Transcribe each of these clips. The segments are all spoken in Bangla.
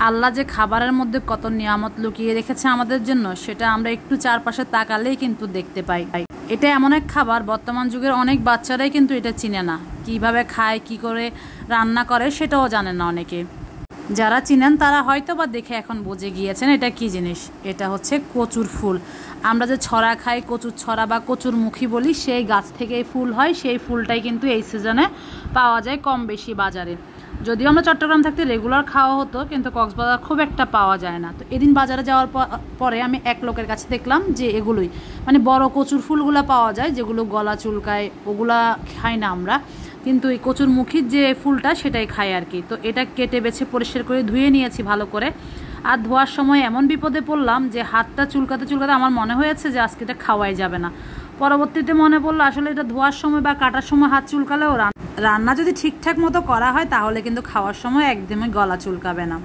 আল্লাহ যে খাবারের মধ্যে কত নিয়ামত লুকিয়ে রেখেছে আমাদের জন্য সেটা আমরা একটু চারপাশে তাকালেই কিন্তু দেখতে পাই। এটা এমন এক খাবার বর্তমান যুগের অনেক বাচ্চারাই কিন্তু এটা চিনে না, কিভাবে খায়, কি করে রান্না করে সেটাও জানে না অনেকে। যারা চিনেন তারা হয়তো বা দেখে এখন বুঝে গিয়েছেন এটা কি জিনিস। এটা হচ্ছে কচুর ফুল। আমরা যে ছড়া খাই, কচুর ছড়া বা কচুর মুখী বলি, সেই গাছ থেকে ফুল হয়। সেই ফুলটাই কিন্তু এই সিজনে পাওয়া যায় কম বেশি বাজারে। যদিও আমরা চট্টগ্রাম থাকতে রেগুলার খাওয়া হতো, কিন্তু কক্সবাজার খুব একটা পাওয়া যায় না। তো এদিন বাজারে যাওয়ার পরে আমি এক লোকের কাছে দেখলাম যে এগুলোই মানে বড় কচুর ফুলগুলো পাওয়া যায়, যেগুলো গলা চুলকায়, ওগুলা খাই না আমরা, কিন্তু এই কচুর মুখীর যে ফুলটা সেটাই খাই আর কি। তো এটা কেটে বেছে পরিষ্কার করে ধুয়ে নিয়েছি ভালো করে। আর ধোয়ার সময় এমন বিপদে পড়লাম যে হাতটা চুলকাতে চুলকাতে আমার মনে হয়েছে যে আজকে এটা খাওয়াই যাবে না। পরবর্তীতে মনে পড়লো আসলে এটা ধোয়ার সময় বা কাটার সময় হাত চুলকালেও রান্না যদি ঠিকঠাক মতো করা হয় তাহলে কিন্তু খাওয়ার সময় একদমই গলা চুলকাবে না।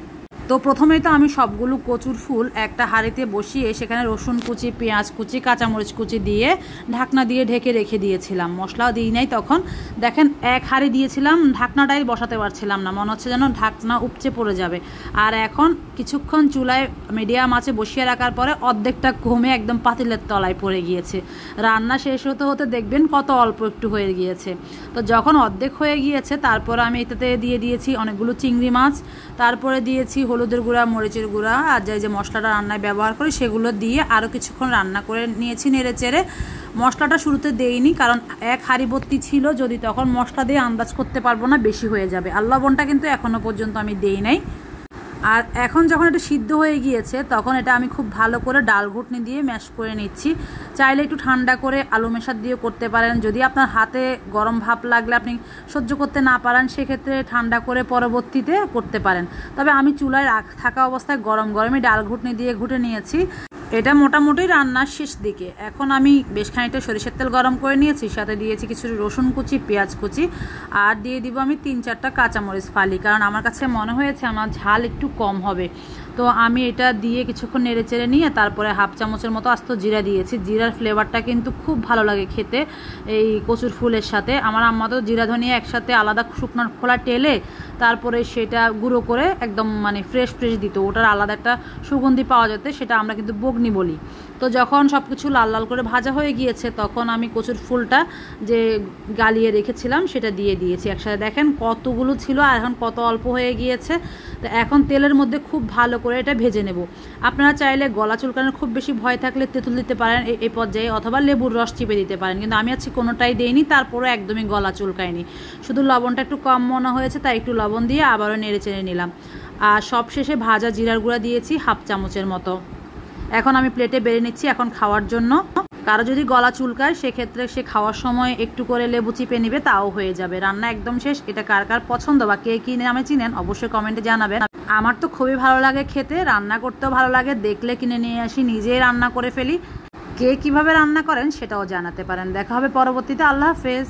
তো প্রথমেই তো আমি সবগুলো কচুর ফুল একটা হাঁড়িতে বসিয়ে সেখানে রসুন কুচি, পেঁয়াজ কুচি, কাঁচামরিচ কুচি দিয়ে ঢাকনা দিয়ে ঢেকে রেখে দিয়েছিলাম। মশলাও দিই নাই তখন। দেখেন এক হাঁড়ি দিয়েছিলাম, ঢাকনাটাই বসাতে পারছিলাম না, মনে হচ্ছে যেন ঢাকনা উপচে পড়ে যাবে। আর এখন কিছুক্ষণ চুলায় মিডিয়াম আঁচে বসিয়ে রাখার পরে অর্ধেকটা কমে একদম পাতিলের তলায় পড়ে গিয়েছে। রান্না শেষ হতে হতে দেখবেন কত অল্প একটু হয়ে গিয়েছে। তো যখন অর্ধেক হয়ে গিয়েছে তারপর আমি এটাতে দিয়ে দিয়েছি অনেকগুলো চিংড়ি মাছ, তারপরে দিয়েছি হলুদের গুঁড়া, মরিচের গুঁড়া, আর যে মশলাটা রান্নায় ব্যবহার করি সেগুলো দিয়ে আরও কিছুক্ষণ রান্না করে নিয়েছি নেড়ে চেড়ে। মশলাটা শুরুতে দেইনি, কারণ এক হাঁড়ি ভর্তি ছিল, যদি তখন মশলা দিয়ে আন্দাজ করতে পারবো না, বেশি হয়ে যাবে। আর লবণটা কিন্তু এখনও পর্যন্ত আমি দেই নাই। আর এখন যখন এটা সিদ্ধ হয়ে গিয়েছে তখন এটা আমি খুব ভালো করে ডাল ঘুটনি দিয়ে ম্যাশ করে নিচ্ছি। চাইলে একটু ঠান্ডা করে আলু মেশার দিয়ে করতে পারেন। যদি আপনার হাতে গরম ভাপ লাগলে আপনি সহ্য করতে না পারেন, সেক্ষেত্রে ঠান্ডা করে পরবর্তীতে করতে পারেন। তবে আমি চুলায় থাকা অবস্থায় গরম গরমই ডাল ঘুটনি দিয়ে ঘুটে নিয়েছি। এটা মোটামুটি রান্নার শেষ দিকে। এখন আমি বেশ খানিকটা সরিষার তেল গরম করে নিয়েছি, সাথে দিয়েছি কিছু রসুন কুচি, পেঁয়াজ কুচি, আর দিয়ে দিব আমি 3-4টা কাঁচামরিচ ফালি, কারণ আমার কাছে মনে হয়েছে আমার ঝাল একটু কম হবে। তো আমি এটা দিয়ে কিছুক্ষণ নেড়ে চেড়ে নিয়ে তারপরে হাফ চামচের মতো আস্ত জিরা দিয়েছি। জিরার ফ্লেভারটা কিন্তু খুব ভালো লাগে খেতে এই কচুর ফুলের সাথে। আমার আম্মা তো জিরা ধনিয়া একসাথে আলাদা শুকনো খোলা টেলে তারপরে সেটা গুঁড়ো করে একদম মানে ফ্রেশ দিত, ওটার আলাদা একটা সুগন্ধি পাওয়া যেত, সেটা আমরা কিন্তু বগনি বলি। তো যখন সব কিছু লাল লাল করে ভাজা হয়ে গিয়েছে তখন আমি কচুর ফুলটা যে গালিয়ে রেখেছিলাম সেটা দিয়ে দিয়েছি একসাথে। দেখেন কতগুলো ছিল আর এখন কত অল্প হয়ে গিয়েছে। তো এখন তেলের মধ্যে খুব ভালো করে এটা ভেজে নেব। আপনারা চাইলে গলা চুলকানোর খুব বেশি ভয় থাকলে তেঁতুল দিতে পারেন এই পর্যায়ে, অথবা লেবুর রস চিপে দিতে পারেন, কিন্তু আমি আজকে কোনোটাই দেইনি, তারপরে একদমই গলা চুলকায়নি। শুধু লবণটা একটু কম মনে হয়েছে, তাই একটু লবণ দিয়ে আবারও নেড়ে চেড়ে নিলাম। আর সবশেষে ভাজা জিরার গুঁড়া দিয়েছি হাফ চামচের মতো। এখন আমি প্লেটে বেড়ে নিচ্ছি এখন খাওয়ার জন্য। কারো যদি গলা চুলকায় সেক্ষেত্রে সে খাওয়ার সময় একটু করে লেবু চিপে নিবে, তাও হয়ে যাবে। রান্না একদম শেষ। এটা কার কার পছন্দ বা কে কী নামে চিনেন অবশ্যই কমেন্টে জানাবেন। আমার তো খুবই ভালো লাগে খেতে, রান্না করতেও ভালো লাগে, দেখলে কিনে নিয়ে আসি, নিজেই রান্না করে ফেলি। কে কিভাবে রান্না করেন সেটাও জানাতে পারেন। দেখা হবে পরবর্তীতে। আল্লাহ হাফেজ।